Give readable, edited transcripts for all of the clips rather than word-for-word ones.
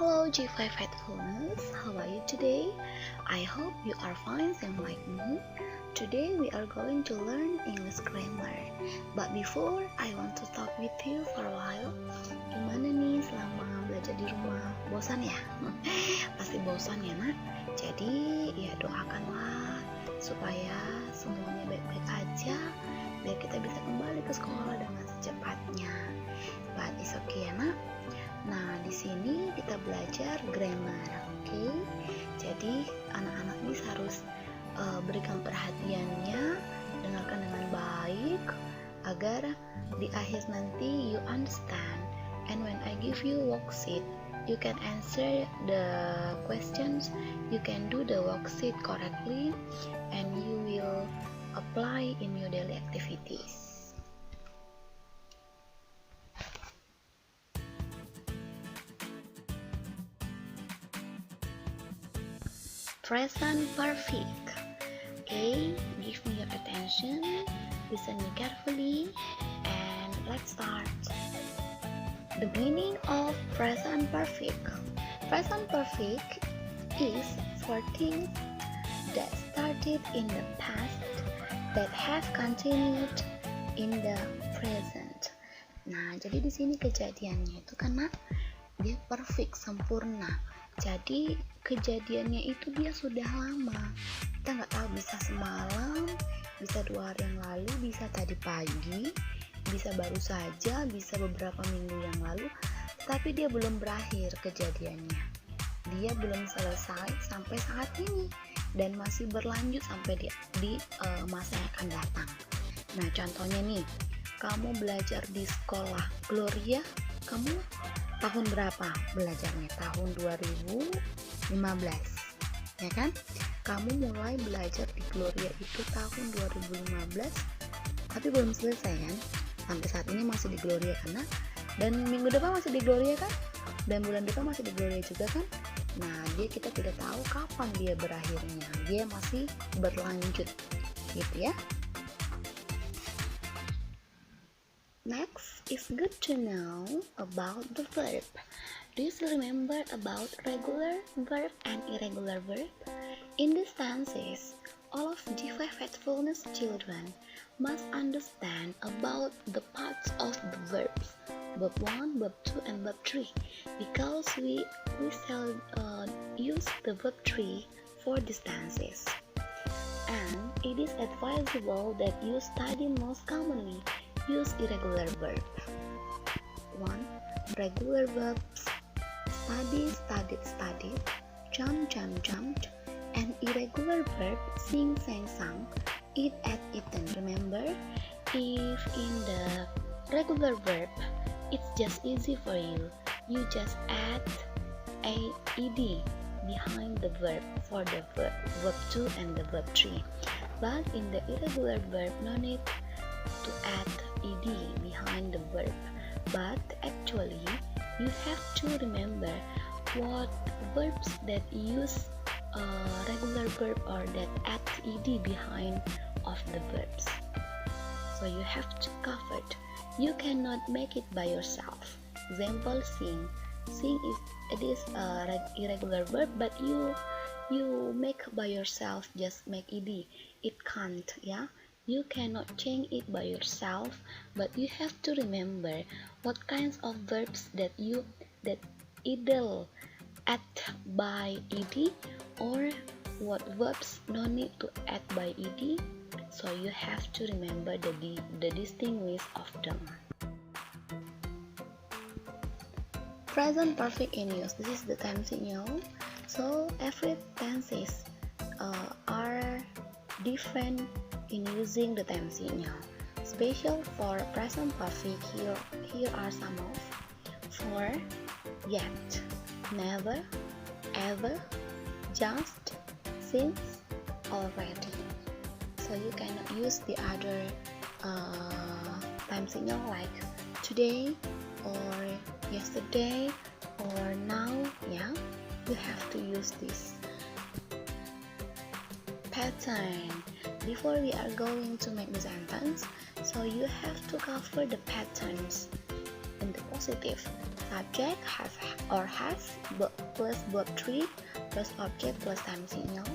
Hello G5 Headphones, how are you today? I hope you are fine same like me. Today we are going to learn English grammar. But before, I want to talk with you for a while. Gimana nih selama belajar di rumah? Bosan ya? Pasti bosan ya nak? Jadi ya doakanlah supaya semuanya baik-baik aja, biar kita bisa kembali ke sekolah dengan secepatnya. But it's okay ya nak? Nah, di sini kita belajar grammar, oke? Jadi anak-anak ini harus berikan perhatiannya, dengarkan dengan baik agar di akhir nanti you understand. And when I give you worksheet, you can answer the questions, you can do the worksheet correctly, and you will apply in your daily activities. Present perfect. Okay, give me your attention, listen me carefully, and let's start. The meaning of present perfect. Present perfect is for things that started in the past that have continued in the present. Nah, jadi di sini kejadiannya itu karena dia perfect, sempurna. Jadi kejadiannya itu dia sudah lama. Kita nggak tahu, bisa semalam, bisa 2 hari yang lalu, bisa tadi pagi, bisa baru saja, bisa beberapa minggu yang lalu. Tapi dia belum berakhir kejadiannya. Dia belum selesai sampai saat ini dan masih berlanjut sampai di masa yang akan datang. Nah, contohnya nih, kamu belajar di sekolah Gloria, kamu tahun berapa belajarnya? Tahun 2015, ya kan? Kamu mulai belajar di Gloria itu tahun 2015, tapi belum selesai kan? Sampai saat ini masih di Gloria karena, dan minggu depan masih di Gloria kan? Dan bulan depan masih di Gloria juga kan? Nah, kita tidak tahu kapan dia berakhirnya. Dia masih berlanjut, gitu ya. Next, it's good to know about the verb. Do you still remember about regular verb and irregular verb? In these tenses, all of G5 Headphones children must understand about the parts of the verbs, verb 1, verb 2, and verb 3, because we shall use the verb 3 for these tenses. And it is advisable that you study most commonly use irregular verb. 1. Regular verbs: study, studied, studied, jump, jumped, jumped, and irregular verb: sing, sang, sang, eat, ate, eaten. Remember, if in the regular verb, it's just easy for you. You just add a ed behind the verb for the verb 2 and the verb 3. But in the irregular verb, no need to add ed behind the verb, but actually you have to remember what verbs that use regular verb or that add ed behind of the verbs. So you have to cover it. You cannot make it by yourself. Example, sing. Sing is a irregular verb, but you make by yourself, just make ed. It can't, yeah. You cannot change it by yourself, but you have to remember what kinds of verbs that either add by ed or what verbs no need to add by ed. So you have to remember the distinguish of them. Present perfect in use. This is the tense signal. So every tenses are different in using the tense signal. Special for present perfect, here are some of: for, yet, never, ever, just, since, already. So you cannot use the other time signal like today or yesterday or now, yeah. You have to use this pattern before we are going to make the sentence. So you have to cover the patterns in the positive. subject has or has plus verb 3 plus object plus time signal.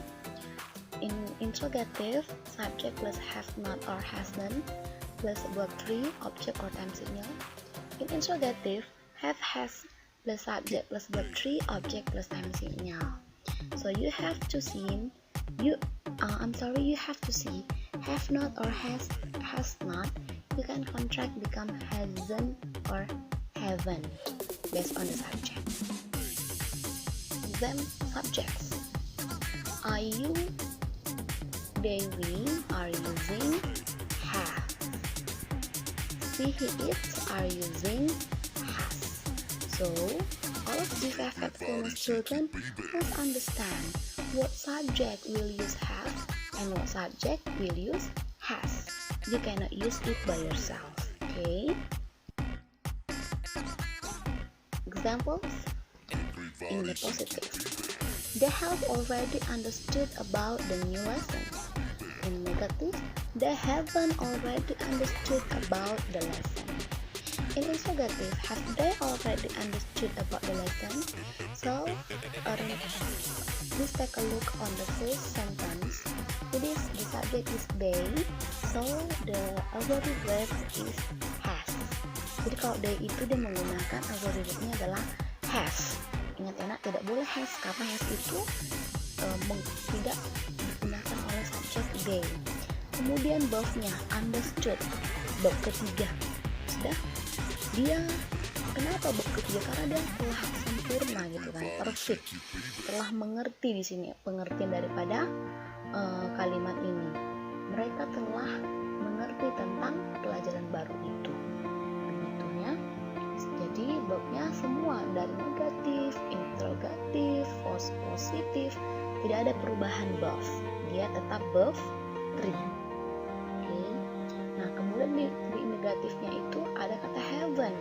In interrogative, subject plus have not or hasn't plus verb 3 object or time signal. In interrogative, have has plus subject plus verb 3 object plus time signal. So you have to see you have to see have not or has not. You can contract become hasn't or haven't based on the subject. Them subjects. Are you, they, we are using have. She, he, it are using has. So all of the factfulness children must understand what subject will use have and what subject will use has. You cannot use it by yourself. Okay? Examples in the positive. They have already understood about the new lessons. In negative, they haven't already understood about the lesson. In interrogative, have they already understood about the lesson? So, please take a look on the first sentence. It is the subject is they, so the auxiliary verb is has. Jadi kalau they itu dia menggunakan auxiliary verbnya adalah has. Ingat ya nak, tidak boleh has karena has itu tidak digunakan oleh subjek they. Kemudian verb-nya understood, verb ketiga. Sudah? Dia kenapa verb ketiga? Karena dia telah sempurna gitu kan, perfect. Telah mengerti di sini pengertian daripada kalimat ini. Mereka telah mengerti tentang pelajaran baru itu. Begitu ya. Jadi verbnya semua dari negatif, interrogatif, positif, tidak ada perubahan verb. Dia tetap verb 3. Oke. Nah, kemudian di negatifnya itu ada kata haven't.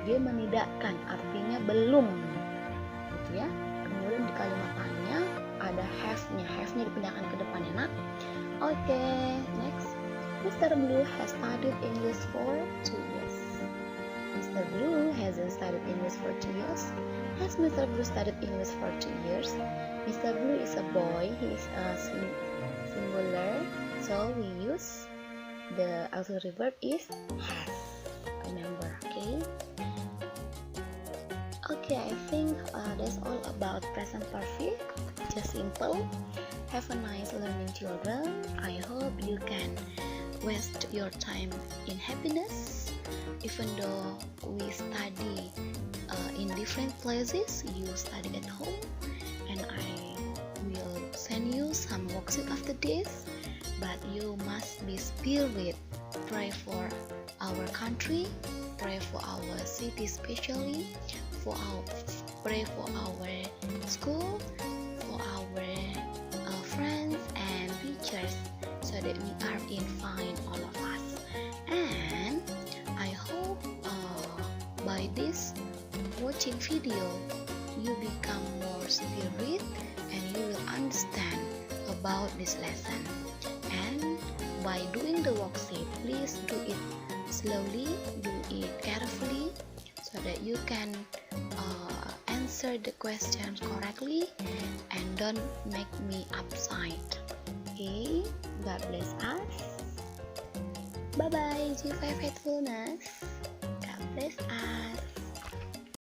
Dia menidakkan, artinya belum. Gitu ya. Kemudian di kalimat tanya ada have-nya. Have-nya dipindahkan ke depan ya, Nak. Oke, next. Mr. Blue has studied English for 2 years. Mr. Blue hasn't studied English for 2 years. Has Mr. Blue studied English for 2 years? Mr. Blue is a boy. He is a singular. So we use the auxiliary verb is has. Remember, okay? Okay, I think that's all about present perfect. Just simple. Have a nice learning, children. I hope you can waste your time in happiness. Even though we study in different places, you study at home, and I will send you some worksheet after this. But you must be spirit. Pray for our country, pray for our city especially, pray for our school, for our friends and teachers, so that we are in fine, all of us. And I hope by this watching video you become more spirit and you will understand about this lesson. And by doing the worksheet, please do it slowly, do it carefully, so that you can answer the questions correctly and don't make me upset. Okay, God bless us. Bye bye, G5 Faithfulness. God bless us.